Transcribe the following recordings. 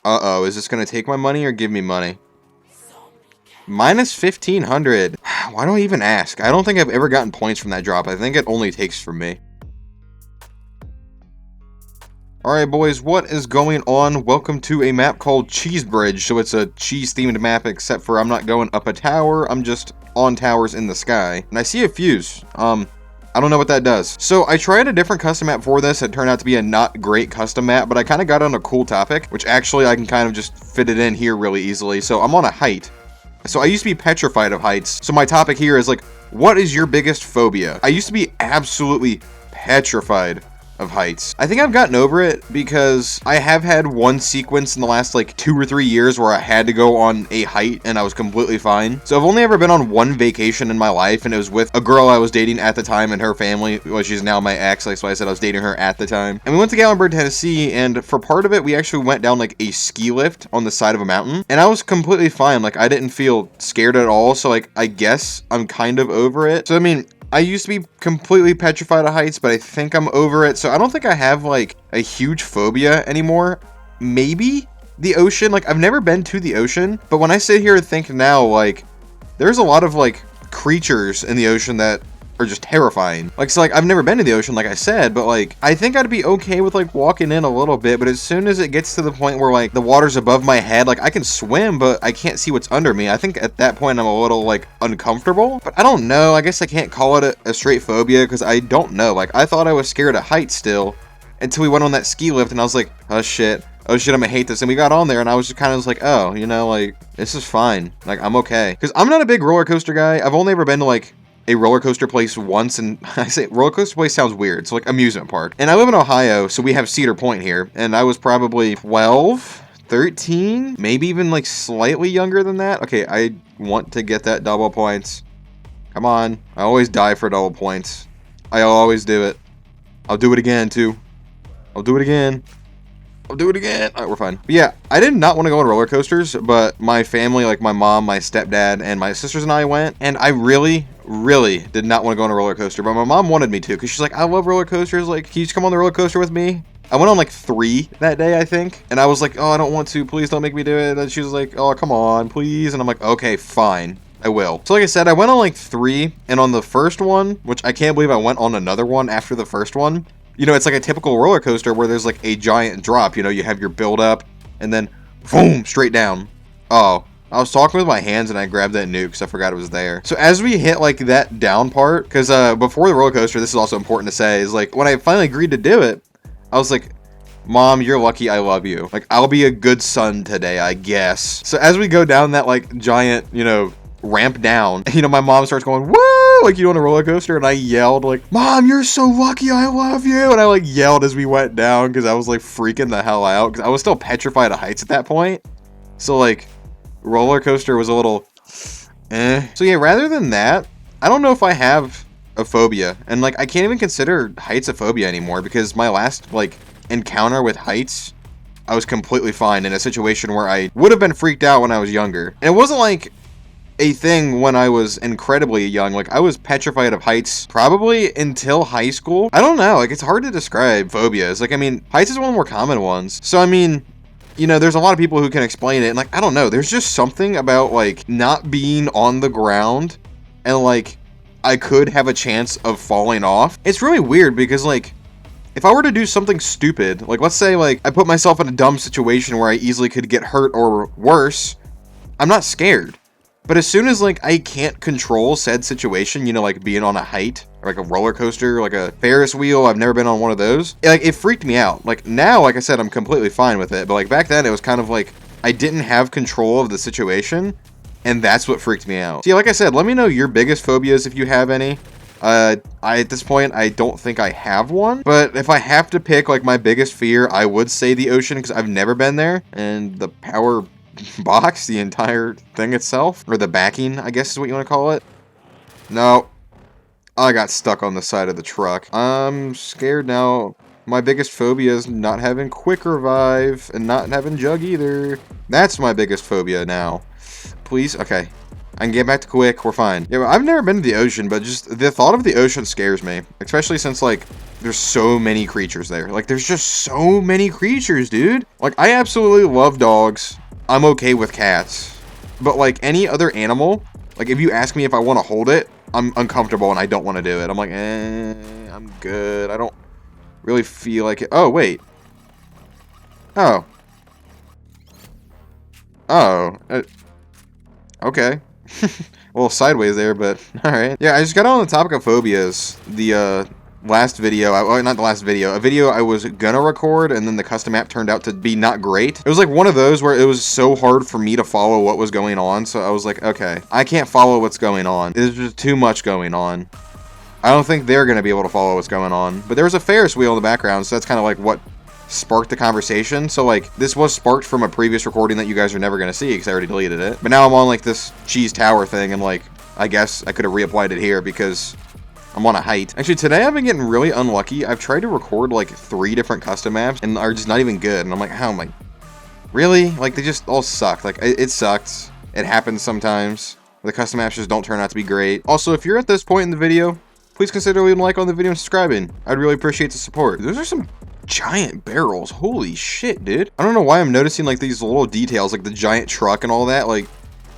Uh-oh, is this gonna take my money or give me money? Minus 1,500. Why do I even ask? I don't think I've ever gotten points from that drop. I think it only takes from me. Alright boys, what is going on? Welcome to a map called Cheese Bridge. So it's a cheese themed map, except for I'm not going up a tower, I'm just on towers in the sky. And I see a fuse. I don't know what that does. So I tried a different custom map for this. It turned out to be a not great custom map, but I kind of got on a cool topic, which actually I can kind of just fit it in here really easily. So I'm on a height. So I used to be petrified of heights. So my topic here is like, what is your biggest phobia? I used to be absolutely petrified of heights. I think I've gotten over it because I have had one sequence in the last like 2 or 3 years where I had to go on a height and I was completely fine. So I've only ever been on one vacation in my life, and it was with a girl I was dating at the time and her family. Well, she's now my ex, like, so I said I was dating her at the time. And we went to Gatlinburg, Tennessee, and for part of it, we actually went down like a ski lift on the side of a mountain, and I was completely fine. Like, I didn't feel scared at all, so like, I guess I'm kind of over it. So I mean, I used to be completely petrified of heights, but I think I'm over it. So I don't think I have like a huge phobia anymore. Maybe the ocean. Like, I've never been to the ocean, but when I sit here and think now, like, there's a lot of like creatures in the ocean that are just terrifying. Like, so like, I've never been to the ocean, like I said, but like, I think I'd be okay with like walking in a little bit, but as soon as it gets to the point where like the water's above my head, like I can swim, but I can't see what's under me. I think at that point I'm a little like uncomfortable, but I don't know. I guess I can't call it a straight phobia because I don't know. Like, I thought I was scared of heights still until we went on that ski lift and I was like, oh shit, I'm gonna hate this. And we got on there and I was just kind of like, oh, you know, like, this is fine. Like, I'm okay. Because I'm not a big roller coaster guy. I've only ever been to like a roller coaster place once, and I say roller coaster place sounds weird. It's like amusement park. And I live in Ohio, so we have Cedar Point here, and I was probably 12, 13, maybe even like slightly younger than that. Okay, I want to get that double points. Come on. I always die for double points. I always do it. I'll do it again too. I'll do it again. I'll do it again. All right, we're fine. But yeah, I did not want to go on roller coasters, but my family, like my mom, my stepdad, and my sisters and I went, and I really did not want to go on a roller coaster, but my mom wanted me to, because she's like, I love roller coasters, like, can you just come on the roller coaster with me? I went on like 3 that day, I think, and I was like, oh, I don't want to, please don't make me do it. And she was like, oh, come on, please, and I'm like, okay, fine, I will. So like I said, I went on like 3, and on the first one, which I can't believe I went on another one after the first one, you know, it's like a typical roller coaster where there's like a giant drop, you know, you have your build up, and then, boom, straight down. Oh, I was talking with my hands and I grabbed that nuke because I forgot it was there. So as we hit like that down part, because before the roller coaster, this is also important to say, is like when I finally agreed to do it, I was like, Mom, you're lucky I love you. Like, I'll be a good son today, I guess. So as we go down that like giant, you know, ramp down, you know, my mom starts going, woo! Like, you know, on a roller coaster, and I yelled like, Mom, you're so lucky, I love you. And I like yelled as we went down because I was like freaking the hell out because I was still petrified of heights at that point. So like, roller coaster was a little So yeah, rather than that, I don't know if I have a phobia, and like I can't even consider heights a phobia anymore because my last like encounter with heights, I was completely fine in a situation where I would have been freaked out when I was younger. And it wasn't like a thing when I was incredibly young. Like, I was petrified of heights probably until high school. I don't know, like, it's hard to describe phobias. Like, I mean, heights is one of the more common ones. So I mean, you know, there's a lot of people who can explain it, and like, I don't know, there's just something about like not being on the ground and like I could have a chance of falling off. It's really weird because like, if I were to do something stupid, like let's say like I put myself in a dumb situation where I easily could get hurt or worse, I'm not scared. But as soon as like I can't control said situation, you know, like being on a height or like a roller coaster, like a Ferris wheel, I've never been on one of those. Like, it freaked me out. Like, now, like I said, I'm completely fine with it. But like back then, it was kind of like I didn't have control of the situation, and that's what freaked me out. See, like I said, let me know your biggest phobias if you have any. At this point, I don't think I have one, but if I have to pick like my biggest fear, I would say the ocean because I've never been there, and the power box, the entire thing itself, or the backing, I guess is what you want to call it. No, I got stuck on the side of the truck. I'm scared now. My biggest phobia is not having quick revive and not having jug either. That's my biggest phobia now. Please, okay. I can get back to quick, we're fine. Yeah, I've never been to the ocean, but just the thought of the ocean scares me. Especially since, like, There's so many creatures there. Like, there's just so many creatures, dude. Like, I absolutely love dogs. I'm okay with cats. But, like, any other animal, like, if you ask me if I want to hold it, I'm uncomfortable and I don't want to do it. I'm like, I'm good. I don't really feel like it. Oh, wait. Oh. Oh. Okay. A little sideways there, but alright. Yeah, I just got on the topic of phobias. The, last video, well, not the last video, a video I was gonna record, and then the custom app turned out to be not great. It was like one of those where it was so hard for me to follow what was going on, so I was like, okay, I can't follow what's going on. There's just too much going on. I don't think they're gonna be able to follow what's going on. But there was a Ferris wheel in the background, so that's kind of like what sparked the conversation. So like, this was sparked from a previous recording that you guys are never gonna see because I already deleted it. But now I'm on like this cheese tower thing, and like, I guess I could have reapplied it here because I'm on a height. Actually, today I've been getting really unlucky. I've tried to record like 3 different custom maps and are just not even good. And I'm like, how am I? Really? Like, they just all suck. Like, it sucks. It happens sometimes. The custom maps just don't turn out to be great. Also, if you're at this point in the video, please consider leaving a like on the video and subscribing. I'd really appreciate the support. Those are some giant barrels. Holy shit, dude. I don't know why I'm noticing like these little details, like the giant truck and all that. Like,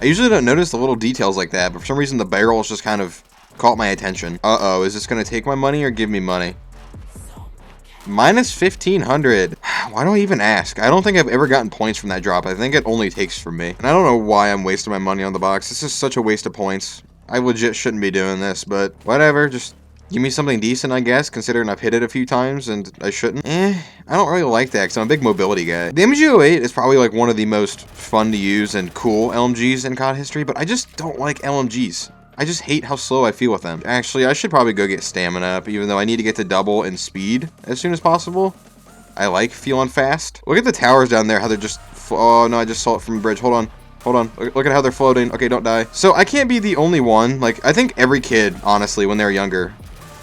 I usually don't notice the little details like that, but for some reason the barrels just kind of caught my attention. Uh-oh, is this gonna take my money or give me money? Minus 1,500. Why do I even ask? I don't think I've ever gotten points from that drop. I think it only takes from me. And I don't know why I'm wasting my money on the box. This is such a waste of points. I legit shouldn't be doing this, but whatever. Just give me something decent, I guess, considering I've hit it a few times and I shouldn't. I don't really like that because I'm a big mobility guy. The MG08 is probably like one of the most fun to use and cool LMGs in COD history, but I just don't like LMGs. I just hate how slow I feel with them. Actually, I should probably go get stamina up, even though I need to get to double in speed as soon as possible. I like feeling fast. Look at the towers down there, how they're just... Oh, no, I just saw it from a bridge. Hold on. Hold on. Look at how they're floating. Okay, don't die. So, I can't be the only one. Like, I think every kid, honestly, when they were younger,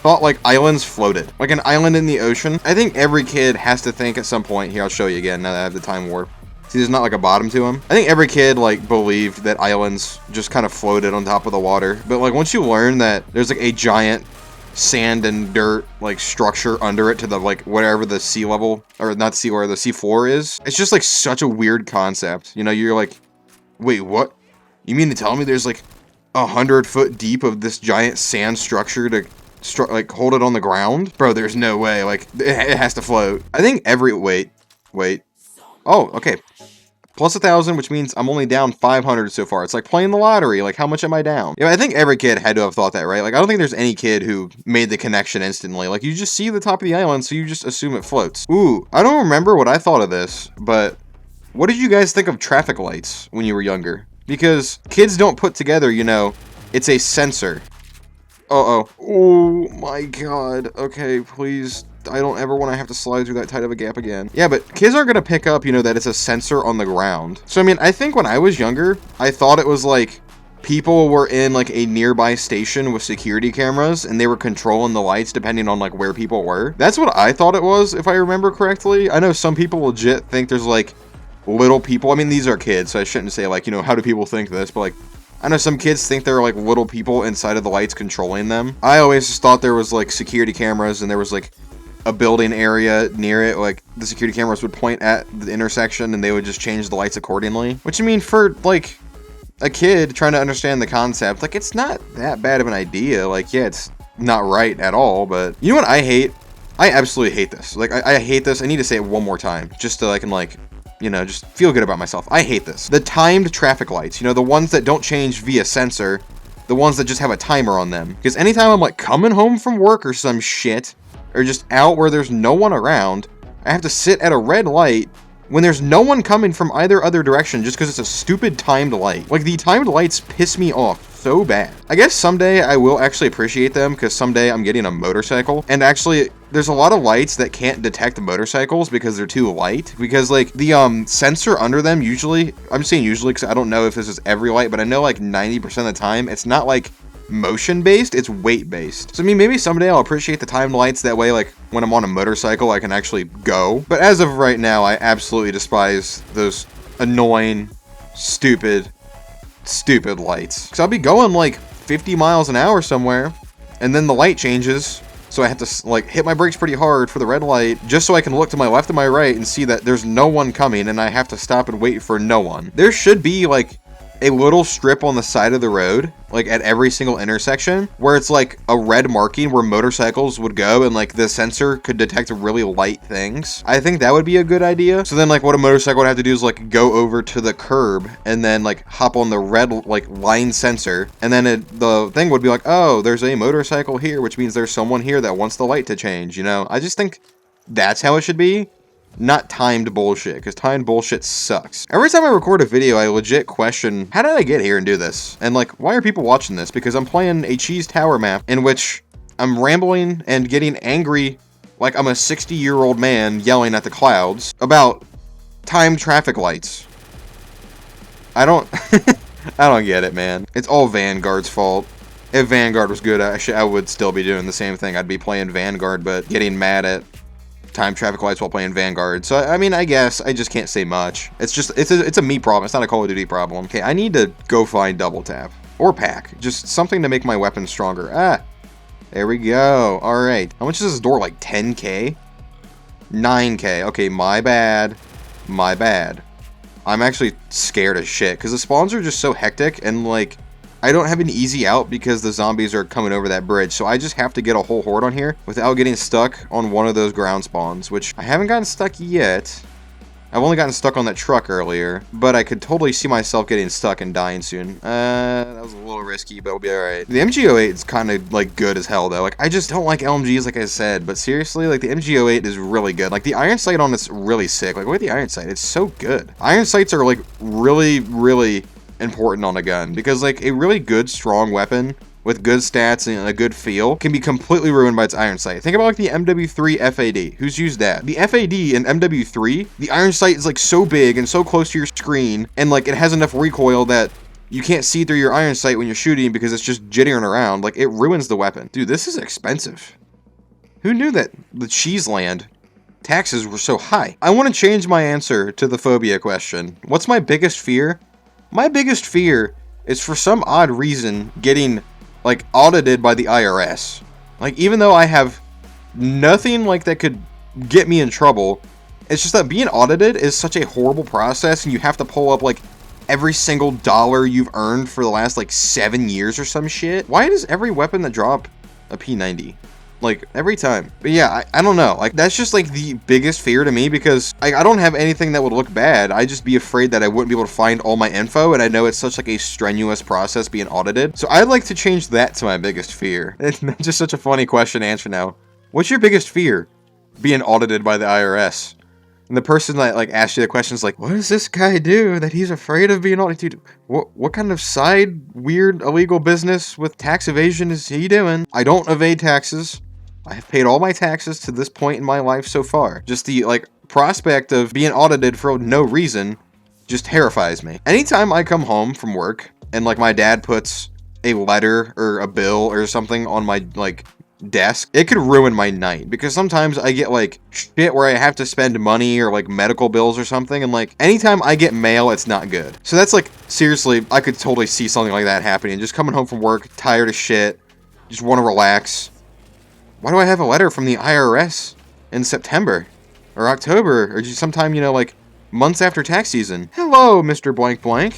thought, like, islands floated. Like an island in the ocean. I think every kid has to think at some point... Here, I'll show you again now that I have the time warp. See, there's not like a bottom to them. I think every kid like believed that islands just kind of floated on top of the water. But like once you learn that there's like a giant sand and dirt like structure under it to the like whatever the sea level, or not sea level, the sea floor is, it's just like such a weird concept. You know, you're like, wait, what? You mean to tell me there's like 100 foot deep of this giant sand structure to like hold it on the ground? Bro, there's no way. Like it has to float. I think every wait. Oh, okay. Plus 1,000, which means I'm only down 500 so far. It's like playing the lottery. Like, how much am I down? Yeah, I think every kid had to have thought that, right? Like, I don't think there's any kid who made the connection instantly. Like, you just see the top of the island, so you just assume it floats. Ooh, I don't remember what I thought of this, but what did you guys think of traffic lights when you were younger? Because kids don't put together, you know, it's a sensor. Uh-oh. Oh, my God. Okay, please. I don't ever want to have to slide through that tight of a gap again. Yeah, but kids aren't going to pick up, you know, that it's a sensor on the ground. So, I mean, I think when I was younger, I thought it was like people were in like a nearby station with security cameras and they were controlling the lights depending on like where people were. That's what I thought it was, if I remember correctly. I know some people legit think there's like little people. I mean, these are kids, so I shouldn't say like, you know, how do people think this? But like, I know some kids think there are like little people inside of the lights controlling them. I always just thought there was like security cameras and there was like a building area near it, like the security cameras would point at the intersection and they would just change the lights accordingly. Which I mean, for like a kid trying to understand the concept, like it's not that bad of an idea. Like, yeah, it's not right at all, but you know what I hate? I absolutely hate this. Like, I hate this. I need to say it one more time just so I can like, you know, just feel good about myself. I hate this. The timed traffic lights, you know, the ones that don't change via sensor, the ones that just have a timer on them. Because anytime I'm like coming home from work or some shit, or just out where there's no one around, I have to sit at a red light when there's no one coming from either other direction just because it's a stupid timed light. Like, the timed lights piss me off so bad. I guess someday I will actually appreciate them because someday I'm getting a motorcycle. And actually, there's a lot of lights that can't detect motorcycles because they're too light. Because, like, the sensor under them usually, I'm saying usually because I don't know if this is every light, but I know, like, 90% of the time, it's not, like, motion based, it's weight based. So I mean, maybe someday I'll appreciate the timed lights, that way like when I'm on a motorcycle I can actually go. But as of right now, I absolutely despise those annoying stupid lights, because I'll be going like 50 miles an hour somewhere and then the light changes, So I have to like hit my brakes pretty hard for the red light just so I can look to my left and my right and see that there's no one coming and I have to stop and wait for no one. There should be like a little strip on the side of the road, like at every single intersection, where it's like a red marking where motorcycles would go and like the sensor could detect really light things. I think that would be a good idea. So then like what a motorcycle would have to do is like go over to the curb and then like hop on the red like line sensor, and then the thing would be like, oh, there's a motorcycle here, which means there's someone here that wants the light to change, you know? I just think that's how it should be. Not timed bullshit, because timed bullshit sucks. Every time I record a video, I legit question, how did I get here and do this? And like, why are people watching this? Because I'm playing a cheese tower map in which I'm rambling and getting angry like I'm a 60-year-old man yelling at the clouds about timed traffic lights. I don't get it, man. It's all Vanguard's fault. If Vanguard was good, I would still be doing the same thing. I'd be playing Vanguard, but getting mad at time traffic lights while playing Vanguard. So I mean, I guess I just can't say much. It's just it's a me problem. It's not a Call of Duty problem. Okay, I need to go find double tap or pack, just something to make my weapon stronger. There we go. All right, how much is this door? Like 10k, 9k. Okay, my bad. I'm actually scared as shit because the spawns are just so hectic, and like I don't have an easy out because the zombies are coming over that bridge, so I just have to get a whole horde on here without getting stuck on one of those ground spawns, which I haven't gotten stuck yet. I've only gotten stuck on that truck earlier, but I could totally see myself getting stuck and dying soon. That was a little risky, but it'll be alright. The MG08 is kind of like good as hell though. Like I just don't like LMGs like I said, but seriously, like the MG08 is really good. Like the iron sight on it's really sick. Like look at the iron sight, it's so good. Iron sights are like really important on a gun because like a really good strong weapon with good stats and a good feel can be completely ruined by its iron sight. Think about like the MW3 FAD. Who's used that? The FAD in MW3, the iron sight is like so big and so close to your screen, and like it has enough recoil that you can't see through your iron sight when you're shooting because it's just jittering around. Like it ruins the weapon. Dude, this is expensive. Who knew that the cheese land taxes were so high? I want to change my answer to the phobia question. What's my biggest fear? My biggest fear is for some odd reason getting like audited by the IRS. Like even though I have nothing like that could get me in trouble, it's just that being audited is such a horrible process, and you have to pull up like every single dollar you've earned for the last like 7 years or some shit. Why does every weapon that drop a P90? Like every time. But yeah, I don't know, like that's just like the biggest fear to me because I don't have anything that would look bad. I'd just be afraid that I wouldn't be able to find all my info, and I know it's such like a strenuous process being audited. So I'd like to change that to my biggest fear. It's just such a funny question to answer now. What's your biggest fear? Being audited by the IRS. And the person that like asked you the question is like, what does this guy do that he's afraid of being audited? Dude, what kind of side weird illegal business with tax evasion is he doing? I don't evade taxes. I have paid all my taxes to this point in my life so far. Just the like prospect of being audited for no reason just terrifies me. Anytime I come home from work and like my dad puts a letter or a bill or something on my like desk, it could ruin my night because sometimes I get like shit where I have to spend money or like medical bills or something, and like anytime I get mail, it's not good. So that's like seriously, I could totally see something like that happening. Just coming home from work, tired as shit, just want to relax. Why do I have a letter from the IRS in September or October or just sometime, you know, like months after tax season? Hello, Mr. Blank Blank.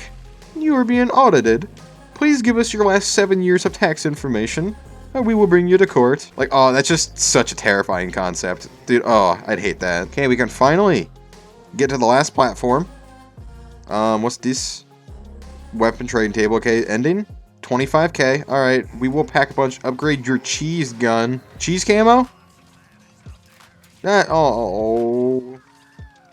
You are being audited. Please give us your last 7 years of tax information, or we will bring you to court. Like, oh, that's just such a terrifying concept. Dude, oh, I'd hate that. Okay, we can finally get to the last platform. What's this? Weapon trading table. Okay, ending. 25k. Alright, we will pack a bunch. Upgrade your cheese gun. Cheese camo? Oh.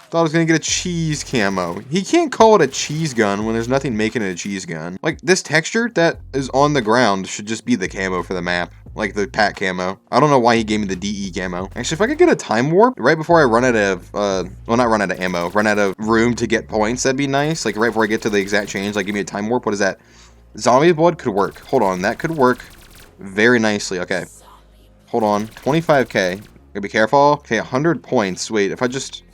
Thought I was gonna get a cheese camo. He can't call it a cheese gun when there's nothing making it a cheese gun. Like, this texture that is on the ground should just be the camo for the map. Like the pack camo. I don't know why he gave me the DE camo. Actually, if I could get a time warp right before I run out of, well, not run out of ammo, run out of room to get points, that'd be nice. Like, right before I get to the exact change, like, give me a time warp. What is that? Zombie blood could work. Hold on, that could work very nicely. Okay. Hold on. 25k. Gotta be careful. Okay, 100 points. Wait, if I just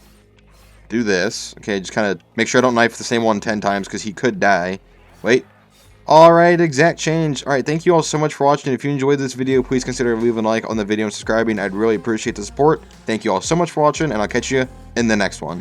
do this. Okay, just kind of make sure I don't knife the same one 10 times because he could die. Wait. Alright, exact change. Alright, thank you all so much for watching. If you enjoyed this video, please consider leaving a like on the video and subscribing. I'd really appreciate the support. Thank you all so much for watching, and I'll catch you in the next one.